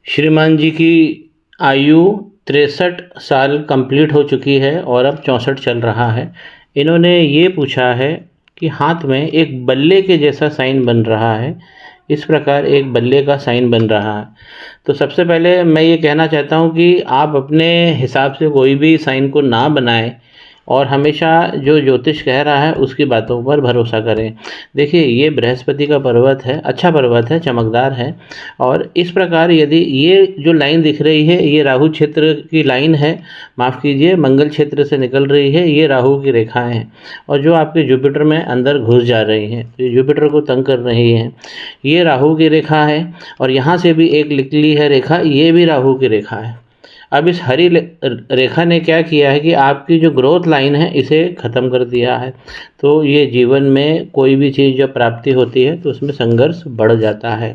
श्रीमान जी की आयु 63 साल कंप्लीट हो चुकी है और अब 64 चल रहा है। इन्होंने ये पूछा है कि हाथ में एक बल्ले के जैसा साइन बन रहा है, इस प्रकार एक बल्ले का साइन बन रहा है। तो सबसे पहले मैं ये कहना चाहता हूँ कि आप अपने हिसाब से कोई भी साइन को ना बनाएं और हमेशा जो ज्योतिष कह रहा है उसकी बातों पर भरोसा करें। देखिए, ये बृहस्पति का पर्वत है, अच्छा पर्वत है, चमकदार है। और इस प्रकार यदि ये जो लाइन दिख रही है ये राहु क्षेत्र की लाइन है, माफ़ कीजिए मंगल क्षेत्र से निकल रही है, ये राहु की रेखाएं हैं और जो आपके जुपिटर में अंदर घुस जा रही हैं, तो जुपिटर को तंग कर रही हैं। ये राहु की रेखा है और यहाँ से भी एक निकली है रेखा, ये भी राहु की रेखा है। अब इस हरी रेखा ने क्या किया है कि आपकी जो ग्रोथ लाइन है इसे ख़त्म कर दिया है। तो ये जीवन में कोई भी चीज़ जब प्राप्ति होती है तो उसमें संघर्ष बढ़ जाता है।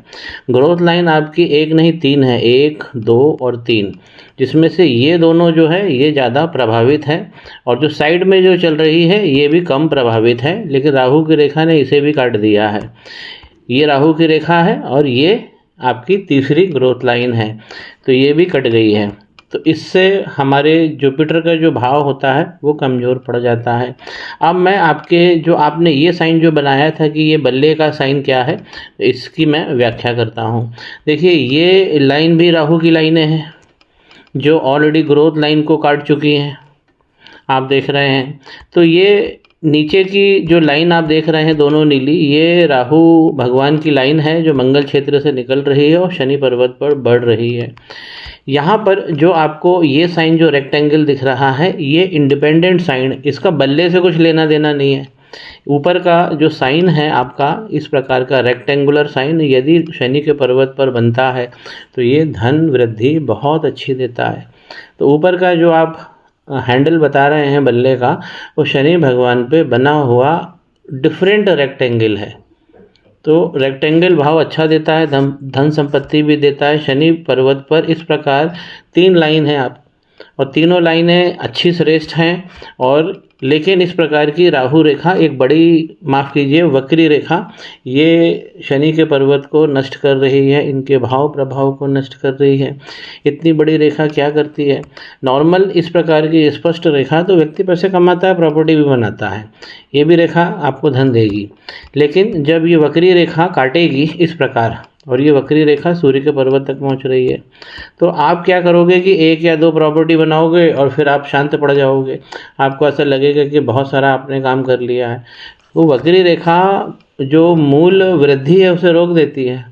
ग्रोथ लाइन आपकी एक नहीं तीन है, 1, 2 और 3, जिसमें से ये दोनों जो है ये ज़्यादा प्रभावित है और जो साइड में जो चल रही है ये भी कम प्रभावित है, लेकिन राहु की रेखा ने इसे भी काट दिया है। ये राहु की रेखा है और ये आपकी तीसरी ग्रोथ लाइन है, तो ये भी कट गई है। तो इससे हमारे जुपिटर का जो भाव होता है वो कमज़ोर पड़ जाता है। अब मैं आपके जो आपने ये साइन जो बनाया था कि ये बल्ले का साइन क्या है, तो इसकी मैं व्याख्या करता हूँ। देखिए, ये लाइन भी राहु की लाइनें हैं जो ऑलरेडी ग्रोथ लाइन को काट चुकी हैं, आप देख रहे हैं। तो ये नीचे की जो लाइन आप देख रहे हैं दोनों नीली, ये राहु भगवान की लाइन है जो मंगल क्षेत्र से निकल रही है और शनि पर्वत पर बढ़ रही है। यहाँ पर जो आपको ये साइन जो रेक्टेंगल दिख रहा है ये इंडिपेंडेंट साइन, इसका बल्ले से कुछ लेना देना नहीं है। ऊपर का जो साइन है आपका इस प्रकार का रेक्टेंगुलर साइन यदि शनि के पर्वत पर बनता है तो ये धन वृद्धि बहुत अच्छी देता है। तो ऊपर का जो आप हैंडल बता रहे हैं बल्ले का, वो शनि भगवान पे बना हुआ डिफरेंट रेक्टेंगल है। तो रेक्टेंगल भाव अच्छा देता है, धन संपत्ति भी देता है। शनि पर्वत पर इस प्रकार 3 लाइन है आप, और तीनों लाइनें अच्छी श्रेष्ठ हैं। और लेकिन इस प्रकार की राहु रेखा एक बड़ी, माफ़ कीजिए वक्री रेखा, ये शनि के पर्वत को नष्ट कर रही है, इनके भाव प्रभाव को नष्ट कर रही है। इतनी बड़ी रेखा क्या करती है? नॉर्मल इस प्रकार की स्पष्ट रेखा तो व्यक्ति पैसे कमाता है, प्रॉपर्टी भी बनाता है, ये भी रेखा आपको धन देगी। लेकिन जब ये वक्री रेखा काटेगी इस प्रकार, और ये वक्री रेखा सूर्य के पर्वत तक पहुंच रही है, तो आप क्या करोगे कि 1 या 2 प्रॉपर्टी बनाओगे और फिर आप शांत पड़ जाओगे। आपको ऐसा लगेगा कि बहुत सारा आपने काम कर लिया है। वो वक्री रेखा जो मूल वृद्धि है उसे रोक देती है,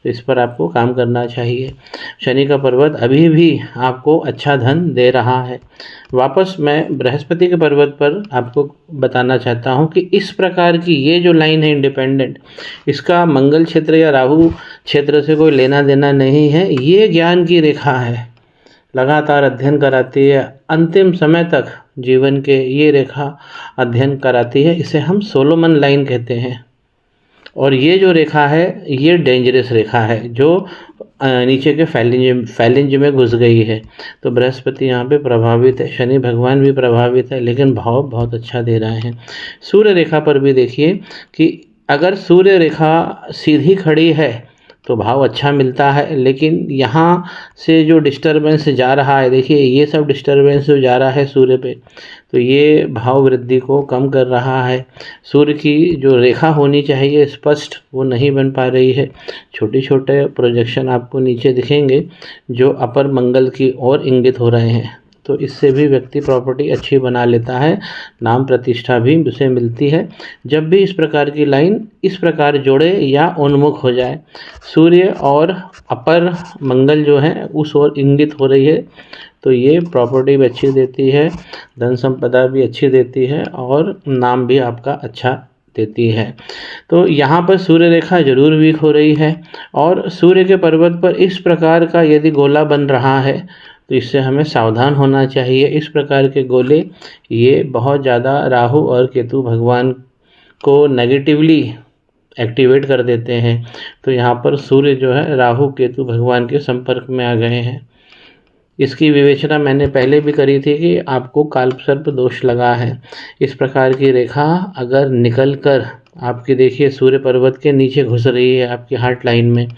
तो इस पर आपको काम करना चाहिए। शनि का पर्वत अभी भी आपको अच्छा धन दे रहा है। वापस मैं बृहस्पति के पर्वत पर आपको बताना चाहता हूँ कि इस प्रकार की ये जो लाइन है इंडिपेंडेंट, इसका मंगल क्षेत्र या राहु क्षेत्र से कोई लेना देना नहीं है। ये ज्ञान की रेखा है, लगातार अध्ययन कराती है, अंतिम समय तक जीवन के ये रेखा अध्ययन कराती है। इसे हम सोलोमन लाइन कहते हैं। और ये जो रेखा है ये डेंजरस रेखा है जो नीचे के फैलिंज में घुस गई है। तो बृहस्पति यहाँ पे प्रभावित है, शनि भगवान भी प्रभावित है, लेकिन भाव बहुत अच्छा दे रहे हैं। सूर्य रेखा पर भी देखिए कि अगर सूर्य रेखा सीधी खड़ी है तो भाव अच्छा मिलता है, लेकिन यहाँ से जो डिस्टर्बेंस जा रहा है, देखिए ये सब डिस्टर्बेंस जो जा रहा है सूर्य पे, तो ये भाव वृद्धि को कम कर रहा है। सूर्य की जो रेखा होनी चाहिए स्पष्ट, वो नहीं बन पा रही है। छोटे छोटे प्रोजेक्शन आपको नीचे दिखेंगे जो अपर मंगल की ओर इंगित हो रहे हैं। तो इससे भी व्यक्ति प्रॉपर्टी अच्छी बना लेता है, नाम प्रतिष्ठा भी उसे मिलती है। जब भी इस प्रकार की लाइन इस प्रकार जोड़े या उन्मुख हो जाए, सूर्य और अपर मंगल जो है उस ओर इंगित हो रही है, तो ये प्रॉपर्टी भी अच्छी देती है, धन संपदा भी अच्छी देती है और नाम भी आपका अच्छा देती है। तो यहाँ पर सूर्य रेखा जरूर वीक हो रही है। और सूर्य के पर्वत पर इस प्रकार का यदि गोला बन रहा है तो इससे हमें सावधान होना चाहिए। इस प्रकार के गोले ये बहुत ज़्यादा राहु और केतु भगवान को नेगेटिवली एक्टिवेट कर देते हैं। तो यहाँ पर सूर्य जो है राहु केतु भगवान के संपर्क में आ गए हैं। इसकी विवेचना मैंने पहले भी करी थी कि आपको कालसर्प दोष लगा है। इस प्रकार की रेखा अगर निकल कर आपकी देखिए सूर्य पर्वत के नीचे घुस रही है आपकी हार्ट लाइन में,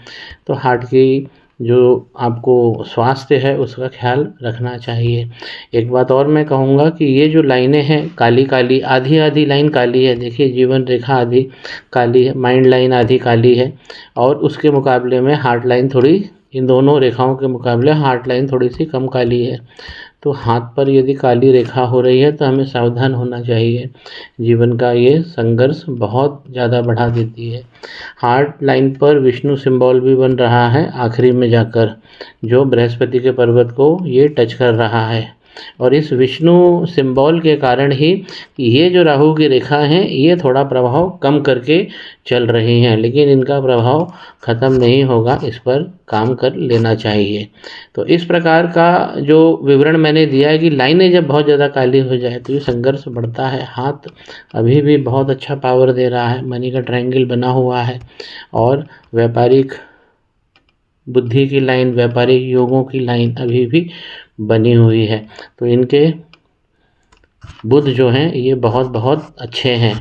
तो हार्ट की जो आपको स्वास्थ्य है उसका ख्याल रखना चाहिए। एक बात और मैं कहूँगा कि ये जो लाइनें हैं काली काली, आधी आधी लाइन काली है, देखिए जीवन रेखा आधी काली है, माइंड लाइन आधी काली है, और उसके मुकाबले में हार्ट लाइन थोड़ी, इन दोनों रेखाओं के मुकाबले हार्ट लाइन थोड़ी सी कम काली है। तो हाथ पर यदि काली रेखा हो रही है तो हमें सावधान होना चाहिए, जीवन का ये संघर्ष बहुत ज़्यादा बढ़ा देती है। हार्ट लाइन पर विष्णु सिंबल भी बन रहा है आखिरी में जाकर, जो बृहस्पति के पर्वत को ये टच कर रहा है, और इस विष्णु सिंबल के कारण ही ये जो राहु की रेखा हैं ये थोड़ा प्रभाव कम करके चल रही हैं, लेकिन इनका प्रभाव ख़त्म नहीं होगा, इस पर काम कर लेना चाहिए। तो इस प्रकार का जो विवरण मैंने दिया है कि लाइनें जब बहुत ज़्यादा काली हो जाए तो ये संघर्ष बढ़ता है। हाथ अभी भी बहुत अच्छा पावर दे रहा है, मनी का ट्रायंगल बना हुआ है, और व्यापारिक बुद्धि की लाइन, व्यापारिक योगों की लाइन अभी भी बनी हुई है। तो इनके बुध जो हैं ये बहुत बहुत अच्छे हैं,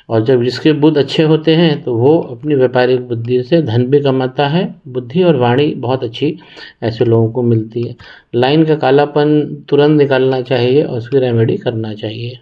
और जब जिसके बुध अच्छे होते हैं तो वो अपनी व्यापारिक बुद्धि से धन भी कमाता है। बुद्धि और वाणी बहुत अच्छी ऐसे लोगों को मिलती है। लाइन का कालापन तुरंत निकालना चाहिए और उसकी रेमेडी करना चाहिए।